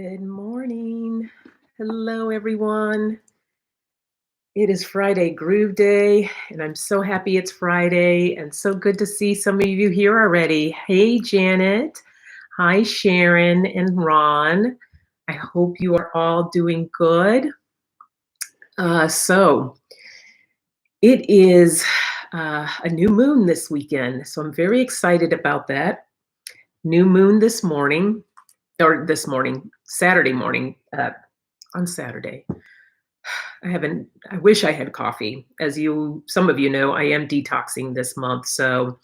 Good morning. Hello, everyone. It is Friday Groove Day, and I'm so happy it's Friday and so good to see some of you here already. Hey, Janet. Hi, Sharon and Ron. I hope you are all doing good. So it is a new moon this weekend, so I'm very excited about that. New moon this morning, Saturday morning, on Saturday. I wish I had coffee. As some of you know, I am detoxing this month, so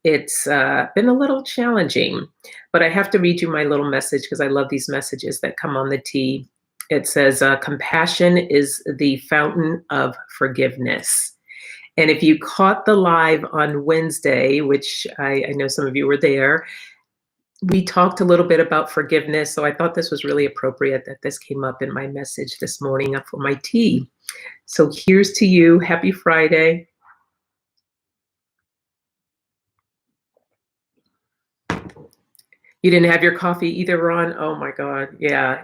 it's been a little challenging. But I have to read you my little message because I love these messages that come on the tea. It says, compassion is the fountain of forgiveness. And if you caught the live on Wednesday, which I know some of you were there, we talked a little bit about forgiveness, so I thought this was really appropriate that this came up in my message this morning for my tea. So here's to you. Happy Friday. You didn't have your coffee either, Ron? Oh my God. Yeah,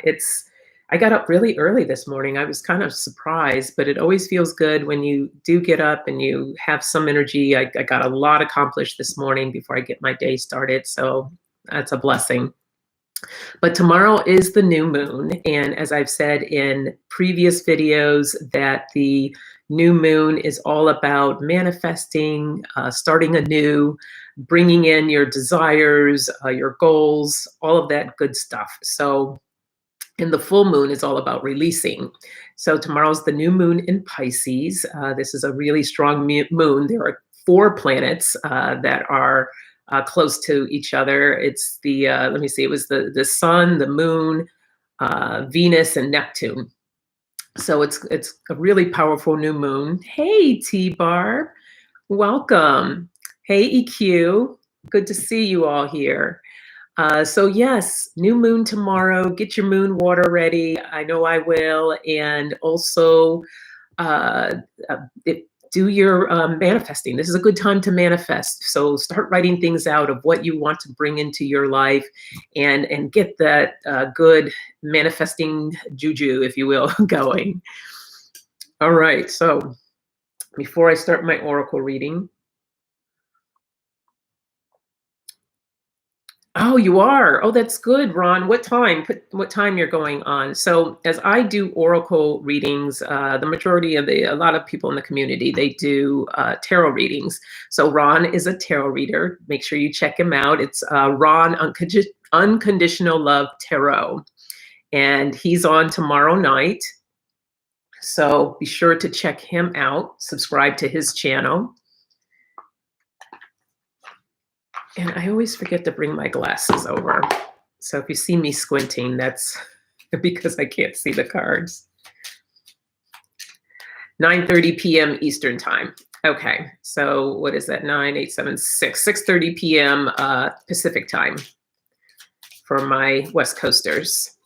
I got up really early this morning. I was kind of surprised, but it always feels good when you do get up and you have some energy. I got a lot accomplished this morning before I get my day started, so that's a blessing. But tomorrow is the new moon, and as I've said in previous videos, that the new moon is all about manifesting, starting anew, bringing in your desires, your goals, all of that good stuff. So, and the full moon is all about releasing. So tomorrow's the new moon in Pisces. This is a really strong moon. There are 4 planets that are close to each other. It's let me see, it was the sun, the moon, Venus, and Neptune. So it's a really powerful new moon. Hey, T-Barb, welcome. Hey, EQ, good to see you all here. So yes, new moon tomorrow. Get your moon water ready. I know I will. And also do your manifesting. This is a good time to manifest. So start writing things out of what you want to bring into your life and get that good manifesting juju, if you will, going. All right, so before I start my oracle reading, oh, you are. Oh, that's good, Ron. What time? Put what time you're going on. So as I do oracle readings, the majority of a lot of people in the community, they do tarot readings. So Ron is a tarot reader. Make sure you check him out. It's Ron Unconditional Love Tarot. And he's on tomorrow night. So be sure to check him out. Subscribe to his channel. And I always forget to bring my glasses over. So if you see me squinting, that's because I can't see the cards. 9:30 p.m. Eastern time. Okay, so what is that? 9, 8, 7, 6. 6:30 p.m. Pacific time for my West Coasters.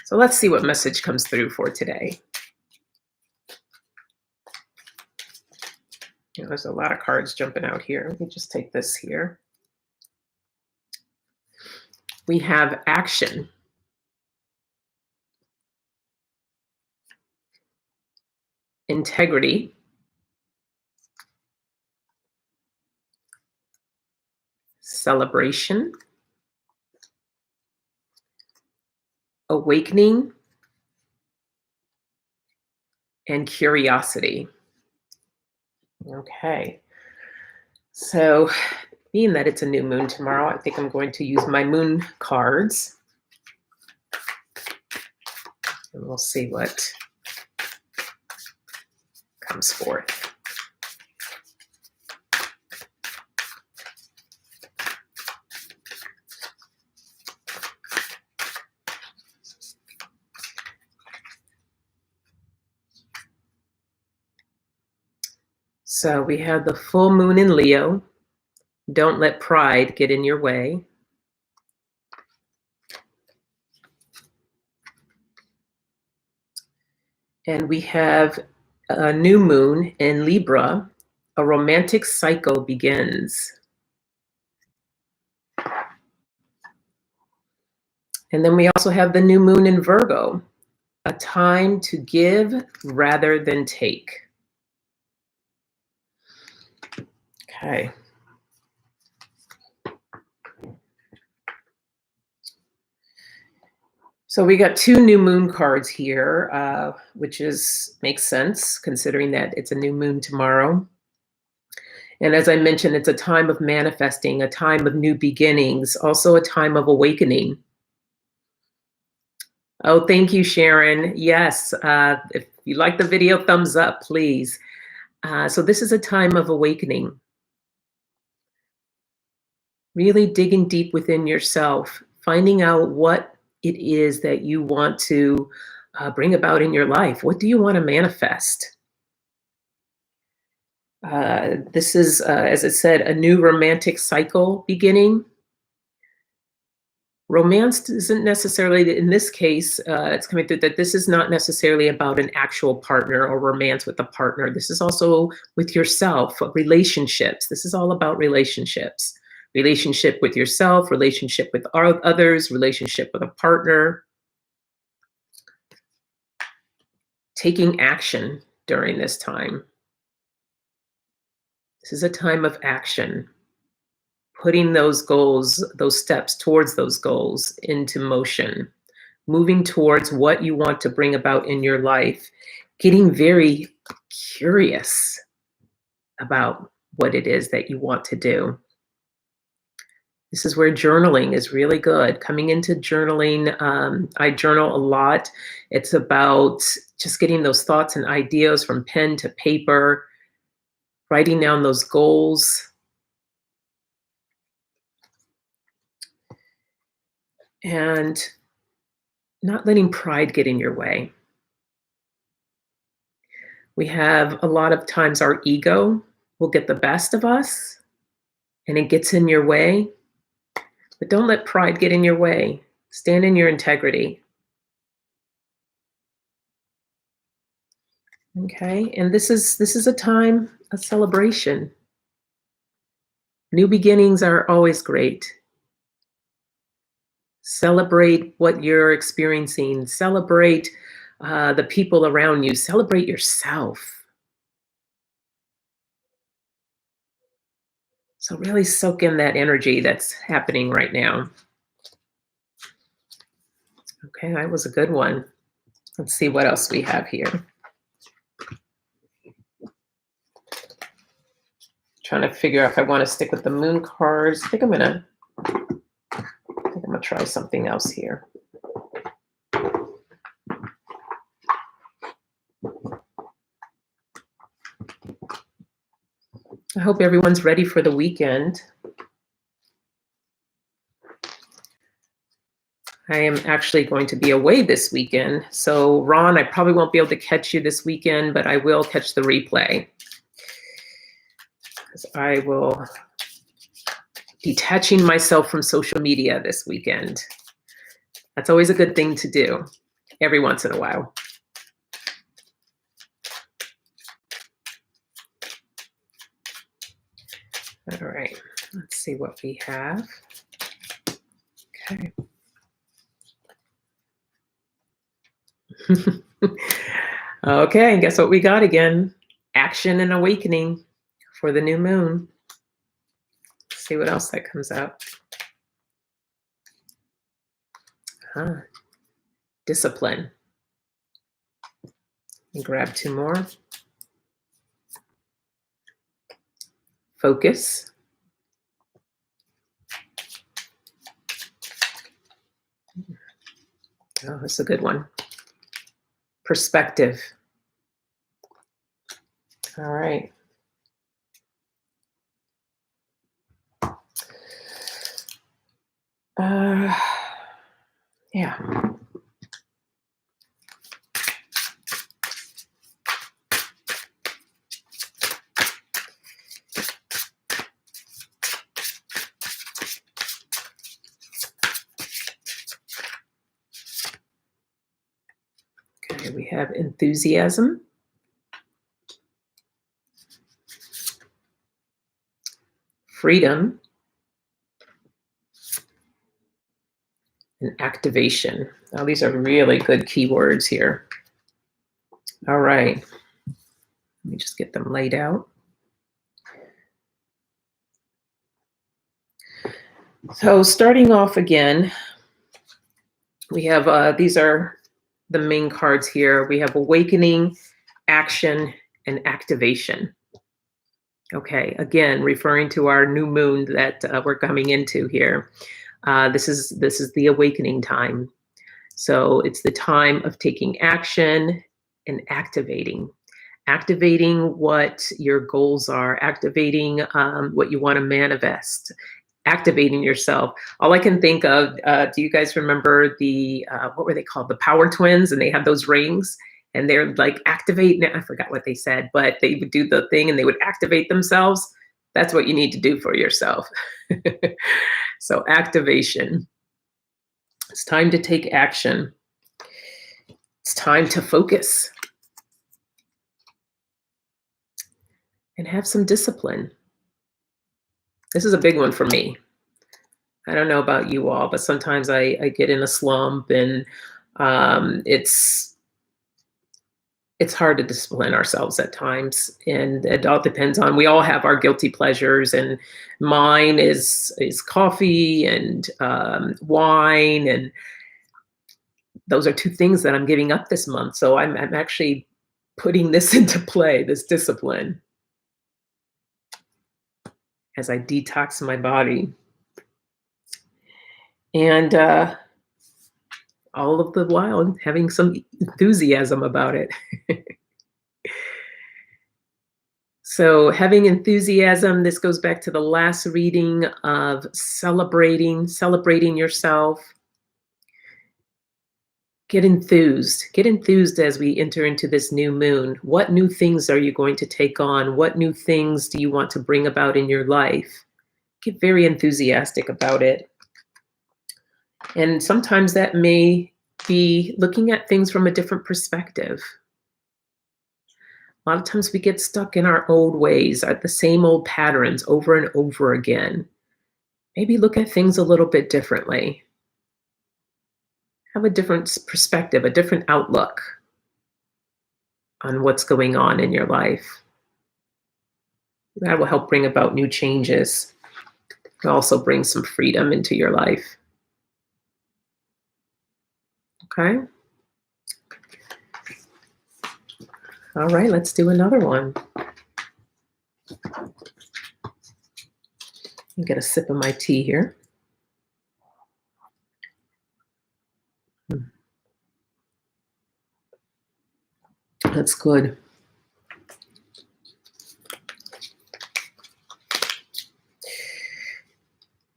So let's see what message comes through for today. You know, there's a lot of cards jumping out here. Let me just take this here. We have action. Integrity. Celebration. Awakening. And curiosity. Okay, so being that it's a new moon tomorrow, I think I'm going to use my moon cards. And we'll see what comes forth. So we have the full moon in Leo. Don't let pride get in your way. And we have a new moon in Libra. A romantic cycle begins. And then we also have the new moon in Virgo, a time to give rather than take. Okay. So we got two new moon cards here, which makes sense considering that it's a new moon tomorrow. And as I mentioned, it's a time of manifesting, a time of new beginnings, also a time of awakening. Oh, thank you, Sharon. Yes, if you like the video, thumbs up, please. So this is a time of awakening. Really digging deep within yourself, finding out what it is that you want to bring about in your life. What do you want to manifest? This is, as it said, a new romantic cycle beginning. Romance isn't necessarily, in this case, it's coming through that this is not necessarily about an actual partner or romance with a partner. This is also with yourself, relationships. This is all about relationships. Relationship with yourself, relationship with others, relationship with a partner. Taking action during this time. This is a time of action. Putting those goals, those steps towards those goals into motion. Moving towards what you want to bring about in your life. Getting very curious about what it is that you want to do. This is where journaling is really good. Coming into journaling, I journal a lot. It's about just getting those thoughts and ideas from pen to paper, writing down those goals. And not letting pride get in your way. We have a lot of times our ego will get the best of us and it gets in your way. But don't let pride get in your way. Stand in your integrity. Okay, and this is a time of celebration. New beginnings are always great. Celebrate what you're experiencing. Celebrate the people around you. Celebrate yourself. So really soak in that energy that's happening right now. Okay, that was a good one. Let's see what else we have here. Trying to figure out if I want to stick with the moon cards. I think I'm gonna try something else here. I hope everyone's ready for the weekend. I am actually going to be away this weekend. So Ron, I probably won't be able to catch you this weekend, but I will catch the replay. I will be detaching myself from social media this weekend. That's always a good thing to do every once in a while. All right, let's see what we have. Okay. Okay, guess what we got again? Action and awakening for the new moon. Let's see what else that comes out. Discipline. And grab two more. Focus. Oh, that's a good one. Perspective. All right. Yeah. Okay, we have enthusiasm. Freedom. and activation. Now, these are really good keywords here. All right. Let me just get them laid out. So starting off again, we have, these are the main cards here. We have awakening, action, and activation. Okay, again, referring to our new moon that we're coming into here. This is the awakening time. So it's the time of taking action and activating. Activating what your goals are, activating what you want to manifest, activating yourself. All I can think of, do you guys remember the, what were they called? The Power Twins, and they had those rings and they're like activate. I forgot what they said, but they would do the thing and they would activate themselves. That's what you need to do for yourself. So activation. It's time to take action. It's time to focus and have some discipline. This is a big one for me. I don't know about you all, but sometimes I get in a slump, and it's hard to discipline ourselves at times. And it all depends on, we all have our guilty pleasures, and mine is coffee and wine, and those are two things that I'm giving up this month. So I'm actually putting this into play, this discipline, as I detox my body. And all of the while having some enthusiasm about it. So having enthusiasm, this goes back to the last reading of celebrating yourself. Get enthused as we enter into this new moon. What new things are you going to take on? What new things do you want to bring about in your life? Get very enthusiastic about it. And sometimes that may be looking at things from a different perspective. A lot of times we get stuck in our old ways, at the same old patterns over and over again. Maybe look at things a little bit differently. Have a different perspective, a different outlook on what's going on in your life. That will help bring about new changes. It also bring some freedom into your life. Okay. All right, let's do another one. I'll get a sip of my tea here. That's good.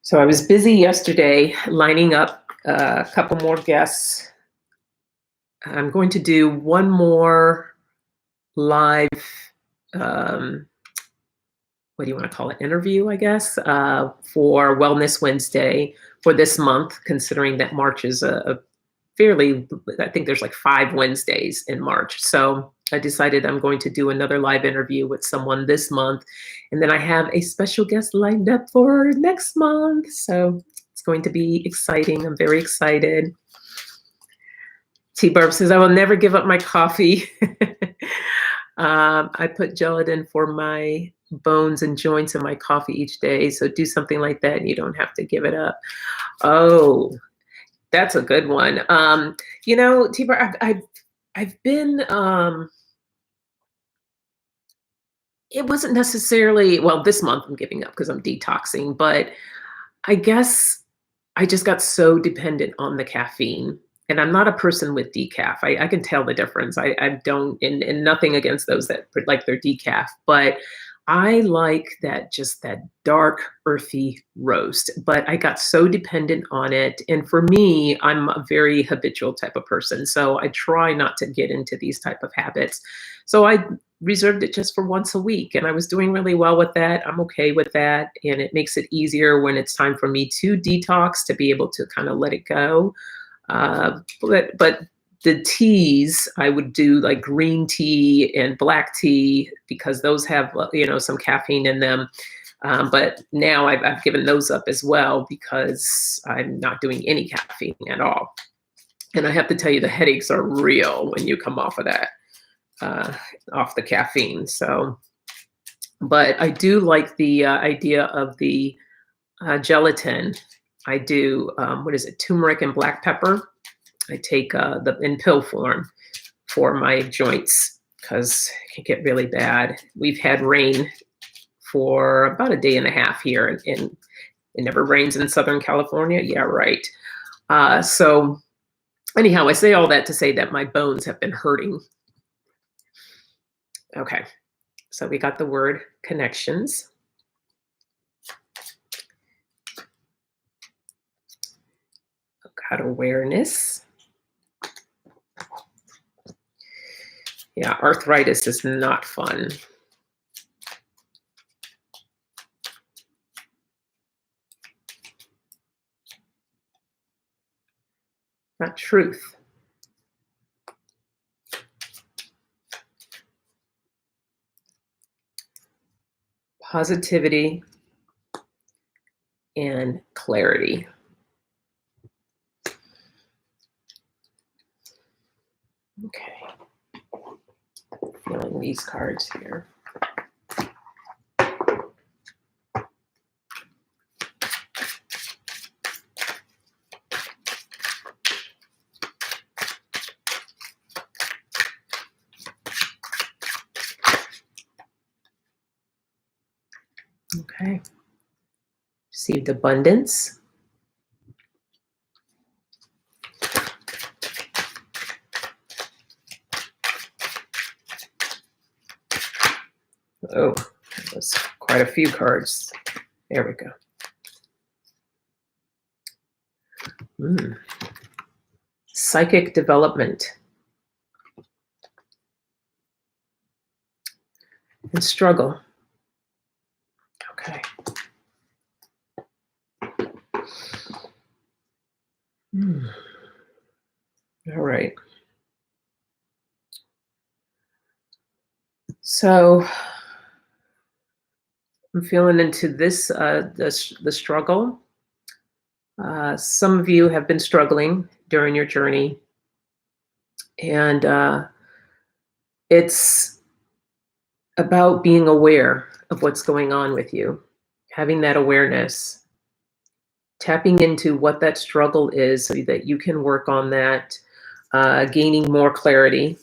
So I was busy yesterday lining up a couple more guests. I'm going to do one more live, what do you want to call it, interview, I guess, for Wellness Wednesday for this month, considering that March is a fairly, I think there's like 5 Wednesdays in March. So I decided I'm going to do another live interview with someone this month. And then I have a special guest lined up for next month. So it's going to be exciting. I'm very excited. T-Barb says, I will never give up my coffee. I put gelatin for my bones and joints in my coffee each day. So do something like that and you don't have to give it up. Oh, that's a good one. You know, T-Barb, I've been, it wasn't necessarily, well, this month I'm giving up because I'm detoxing, but I guess I just got so dependent on the caffeine. And I'm not a person with decaf. I can tell the difference. I don't, and nothing against those that like their decaf, but I like that, just that dark, earthy roast. But I got so dependent on it. And for me, I'm a very habitual type of person. So I try not to get into these type of habits. So I reserved it just for once a week. And I was doing really well with that. I'm okay with that. And it makes it easier when it's time for me to detox, to be able to kind of let it go. But the teas, I would do like green tea and black tea because those have, you know, some caffeine in them. But now I've given those up as well because I'm not doing any caffeine at all. And I have to tell you, the headaches are real when you come off of that, uh, off the caffeine. So, but I do like the idea of the gelatin. I do, what is it, turmeric and black pepper. I take the in pill form for my joints because it can get really bad. We've had rain for about a day and a half here, and it never rains in Southern California. Yeah, right. So anyhow, I say all that to say that my bones have been hurting. Okay, so we got the word connections. Got awareness. Yeah, arthritis is not fun. Not truth. Positivity and clarity. Okay. Feeling these cards here. Okay. Received abundance. Oh, that's quite a few cards. There we go. Psychic development and struggle. Okay. All right. So I'm feeling into this, the struggle. Some of you have been struggling during your journey, and it's about being aware of what's going on with you, having that awareness, tapping into what that struggle is so that you can work on that, gaining more clarity.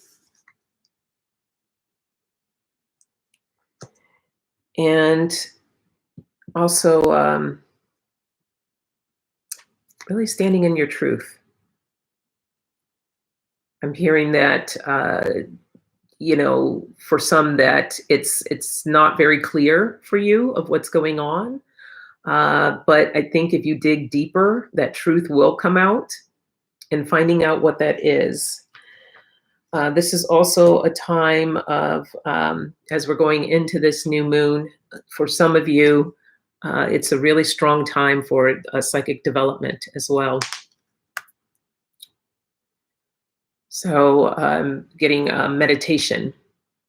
And also really standing in your truth. I'm hearing that, for some that it's not very clear for you of what's going on. But I think if you dig deeper, that truth will come out, and finding out what that is. This is also a time of, as we're going into this new moon, for some of you, it's a really strong time for psychic development as well. So getting meditation.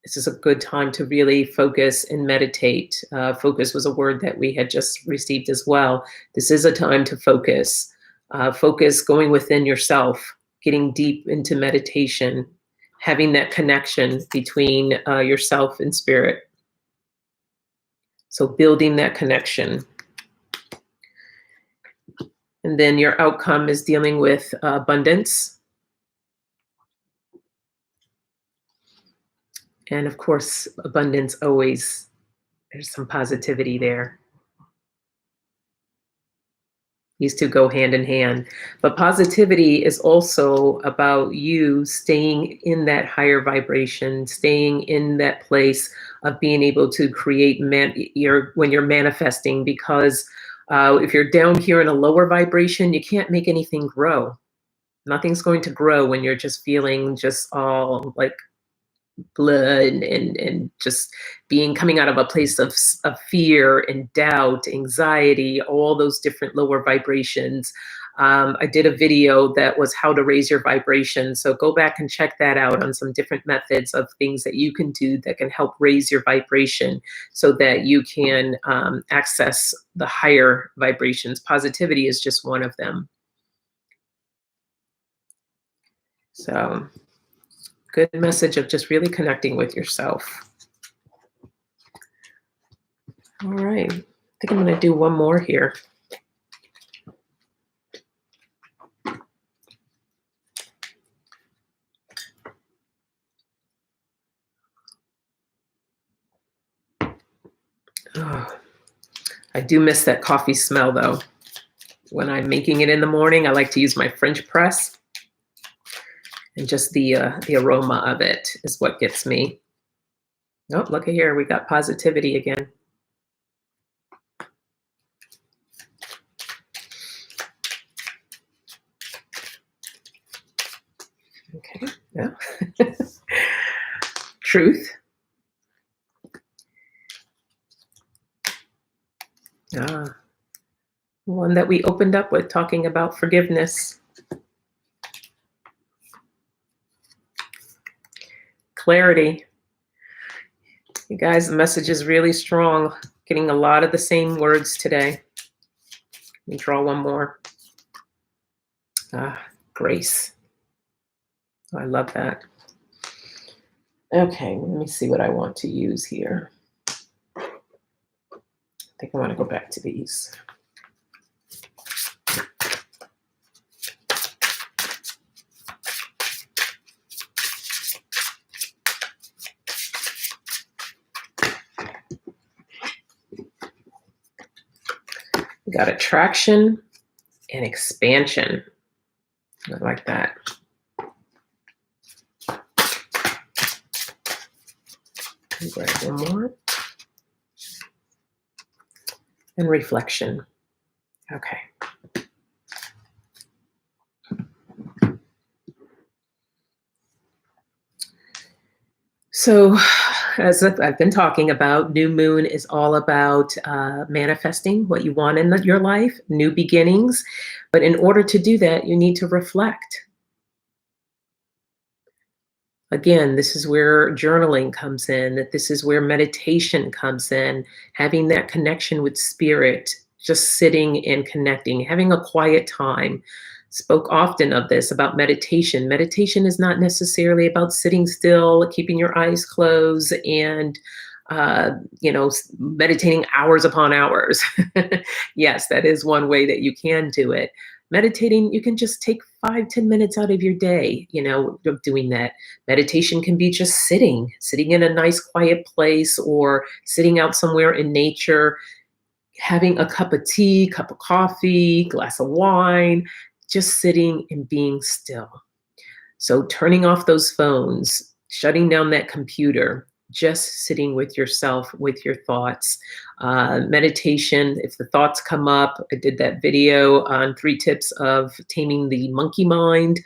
This is a good time to really focus and meditate. Focus was a word that we had just received as well. This is a time to focus. Focus going within yourself, getting deep into meditation, having that connection between yourself and spirit. So building that connection. And then your outcome is dealing with abundance. And of course, abundance always, there's some positivity there. These two go hand in hand. But positivity is also about you staying in that higher vibration, staying in that place of being able to create when you're manifesting, because if you're down here in a lower vibration, you can't make anything grow. Nothing's going to grow when you're just feeling just all like blood and just coming out of a place of fear and doubt, anxiety, all those different lower vibrations. I did a video that was how to raise your vibration. So go back and check that out on some different methods of things that you can do that can help raise your vibration so that you can access the higher vibrations. Positivity is just one of them. So, good message of just really connecting with yourself. All right. I think I'm going to do one more here. Oh, I do miss that coffee smell, though. When I'm making it in the morning, I like to use my French press. And just the aroma of it is what gets me. Oh, look at here. We got positivity again. Okay. Yeah. Truth. Ah, one that we opened up with talking about forgiveness. Clarity. You guys, the message is really strong. Getting a lot of the same words today. Let me draw one more. Grace. Oh, I love that. Okay, let me see what I want to use here. I think I want to go back to these. We got attraction and expansion. I like that. Grab one more. And reflection. Okay. So, as I've been talking about, new moon is all about manifesting what you want in your life, new beginnings. But in order to do that, you need to reflect. Again, this is where journaling comes in, that this is where meditation comes in, having that connection with spirit, just sitting and connecting, having a quiet time. Spoke often of this about meditation. Meditation is not necessarily about sitting still, keeping your eyes closed, and meditating hours upon hours. Yes, that is one way that you can do it. Meditating, you can just take 5-10 minutes out of your day, of doing that. Meditation can be just sitting in a nice quiet place or sitting out somewhere in nature, having a cup of tea, cup of coffee, glass of wine, just sitting and being still. So turning off those phones, shutting down that computer, just sitting with yourself, with your thoughts. Meditation, if the thoughts come up, I did that video on 3 tips of taming the monkey mind,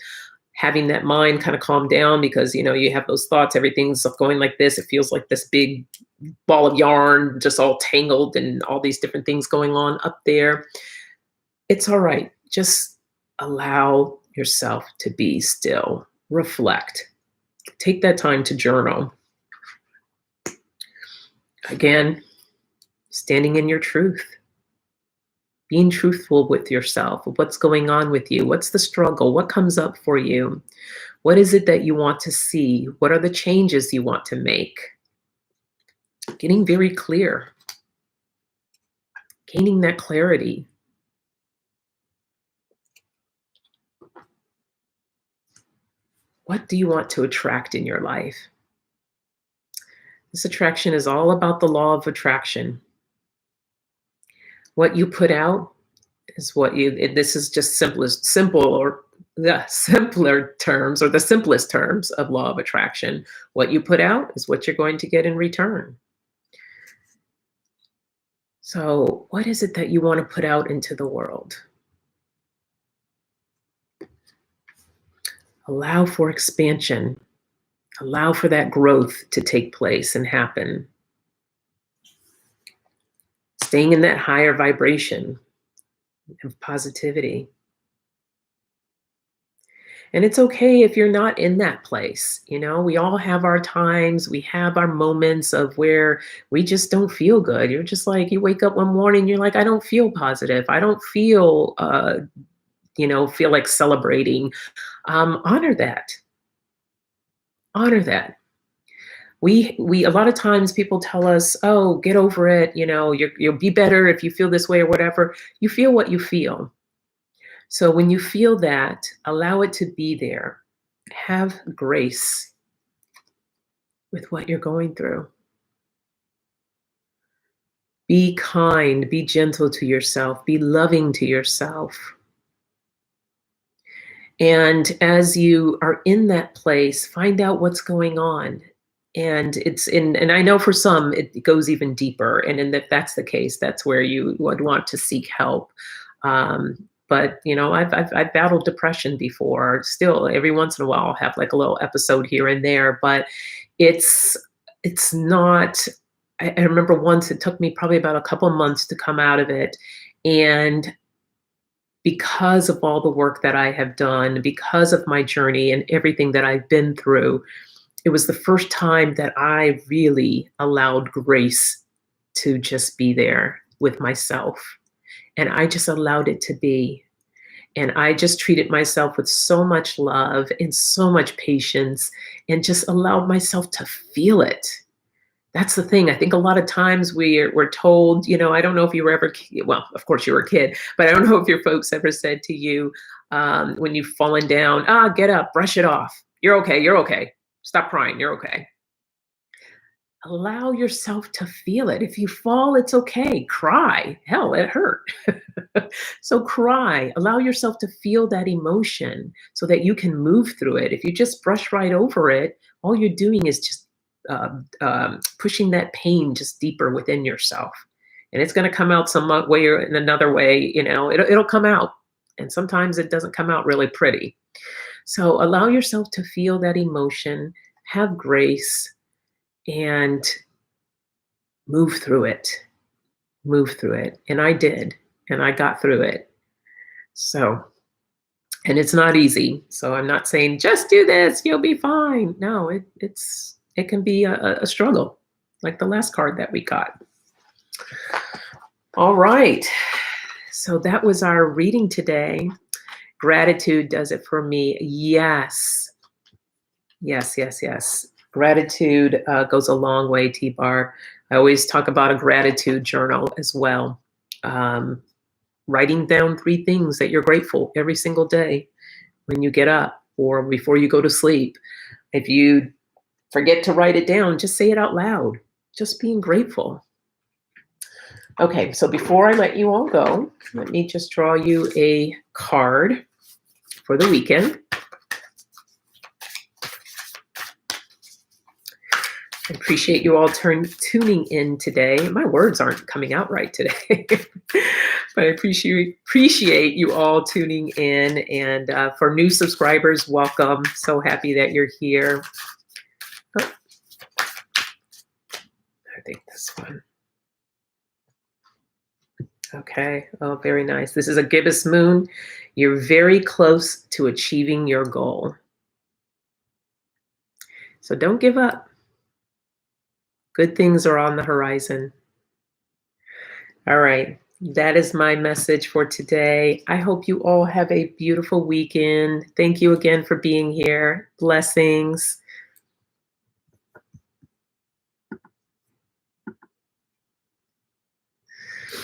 having that mind kind of calm down because, you have those thoughts, everything's going like this. It feels like this big ball of yarn, just all tangled and all these different things going on up there. It's all right. Just allow yourself to be still. Reflect. Take that time to journal. Again, standing in your truth. Being truthful with yourself. What's going on with you? What's the struggle? What comes up for you? What is it that you want to see? What are the changes you want to make? Getting very clear. Gaining that clarity. What do you want to attract in your life? This attraction is all about the law of attraction. What you put out is what this is just the simpler terms or the simplest terms of law of attraction. What you put out is what you're going to get in return. So what is it that you want to put out into the world? Allow for expansion. Allow for that growth to take place and happen. Staying in that higher vibration of positivity. And it's okay if you're not in that place. You know, we all have our times, we have our moments of where we just don't feel good. You're just like, you wake up one morning, you're like, I don't feel positive. I don't feel, feel like celebrating. Honor that. Honor that. We a lot of times people tell us, oh, get over it. You'll be better if you feel this way or whatever. You feel what you feel. So when you feel that, allow it to be there. Have grace with what you're going through. Be kind, be gentle to yourself, be loving to yourself. And as you are in that place, find out what's going on. And I know for some it goes even deeper. And if that's the case, that's where you would want to seek help. But I've battled depression before. Still, every once in a while, I'll have like a little episode here and there. But it's not. I remember once it took me probably about a couple of months to come out of it, and because of all the work that I have done, because of my journey and everything that I've been through, it was the first time that I really allowed grace to just be there with myself. And I just allowed it to be. And I just treated myself with so much love and so much patience and just allowed myself to feel it. That's the thing. I think a lot of times we're told, I don't know if you were ever, well, of course you were a kid, but I don't know if your folks ever said to you when you've fallen down, get up, brush it off. You're okay. You're okay. Stop crying. You're okay. Allow yourself to feel it. If you fall, it's okay. Cry. Hell, it hurt. So cry. Allow yourself to feel that emotion so that you can move through it. If you just brush right over it, all you're doing is just pushing that pain just deeper within yourself. And it's going to come out some way or in another way. It'll come out. And sometimes it doesn't come out really pretty. So allow yourself to feel that emotion, have grace, and move through it. Move through it. And I did. And I got through it. So, and it's not easy. So I'm not saying just do this, you'll be fine. No, it can be a struggle, like the last card that we got. All right. So that was our reading today. Gratitude does it for me. Yes. Yes, yes, yes. Gratitude goes a long way, T-Bar. I always talk about a gratitude journal as well. Writing down 3 things that you're grateful every single day when you get up or before you go to sleep. If you forget to write it down, just say it out loud. Just being grateful. Okay, so before I let you all go, let me just draw you a card for the weekend. I appreciate you all tuning in today. My words aren't coming out right today, but I appreciate you all tuning in. And for new subscribers, welcome. So happy that you're here. Oh, I think this one. Okay. Oh, very nice. This is a gibbous moon. You're very close to achieving your goal. So don't give up. Good things are on the horizon. All right. That is my message for today. I hope you all have a beautiful weekend. Thank you again for being here. Blessings.